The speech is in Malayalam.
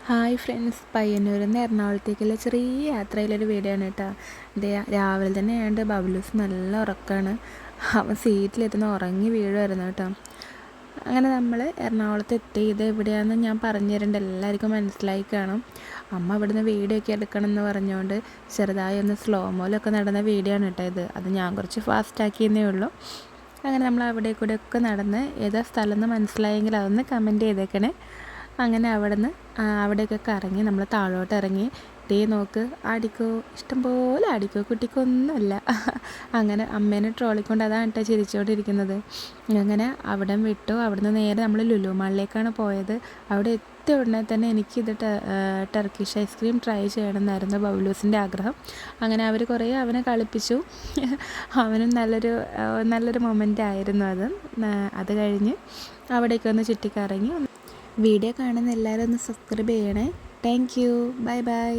ഹായ് ഫ്രണ്ട്സ്, പയ്യന്നൂരിൽ നിന്ന് എറണാകുളത്തേക്കുള്ള ചെറിയ യാത്രയിലൊരു വീഡിയോ ആണ് കേട്ടോ. രാവിലെ തന്നെ ആയതുകൊണ്ട് ബബ്ലൂസ് നല്ല ഉറക്കമാണ്. അവൻ സീറ്റിലിരുന്ന് ഉറങ്ങി വീഴുമായിരുന്നു കേട്ടോ. അങ്ങനെ നമ്മൾ എറണാകുളത്ത് എത്തി. ഇത് എവിടെയാണെന്ന് ഞാൻ പറഞ്ഞു തരേണ്ട, എല്ലാവർക്കും മനസ്സിലായി കാണും. അമ്മ ഇവിടുന്ന് വീഡിയോ ഒക്കെ എടുക്കണം എന്ന് പറഞ്ഞുകൊണ്ട് ചെറുതായി ഒന്ന് സ്ലോ മോലൊക്കെ നടന്ന വീഡിയോ ആണ് കേട്ടോ ഇത്. അത് ഞാൻ കുറച്ച് ഫാസ്റ്റാക്കിയെന്നേ ഉള്ളൂ. അങ്ങനെ നമ്മൾ അവിടെ കൂടെ ഒക്കെ നടന്ന് ഏതാ സ്ഥലം എന്ന് മനസ്സിലായെങ്കിൽ അതൊന്ന് കമൻറ്റ് ചെയ്തേക്കണേ. അങ്ങനെ അവിടെയൊക്കെ കറങ്ങി നമ്മൾ താഴോട്ട് ഇറങ്ങി. നോക്ക്, ആടിക്കോ, ഇഷ്ടംപോലെ ആടിക്കോ, കുട്ടിക്കൊന്നുമില്ല. അങ്ങനെ അമ്മേനെ ട്രോളിക്കൊണ്ട് അതാണ് കേട്ടോ ചിരിച്ചുകൊണ്ടിരിക്കുന്നത്. അങ്ങനെ അവിടെ വിട്ടു. അവിടുന്ന് നേരെ നമ്മൾ ലുലു മാളിലേക്കാണ് പോയത്. അവിടെ എത്തിയ ഉടനെ തന്നെ എനിക്കിത് ടർക്കിഷ് ഐസ്ക്രീം ട്രൈ ചെയ്യണമെന്നായിരുന്നു ബബ്ലൂസിൻ്റെ ആഗ്രഹം. അങ്ങനെ അവർ കുറേ അവനെ കളിപ്പിച്ചു. അവനും നല്ലൊരു മൊമെൻ്റ് ആയിരുന്നു അത്. അത് കഴിഞ്ഞ് അവിടേക്ക് ഒന്ന് ചുറ്റിക്കറങ്ങി. വീഡിയോ കാണുന്ന എല്ലാവരും ഒന്ന് സബ്സ്ക്രൈബ് ചെയ്യണേ. Thank you. Bye bye.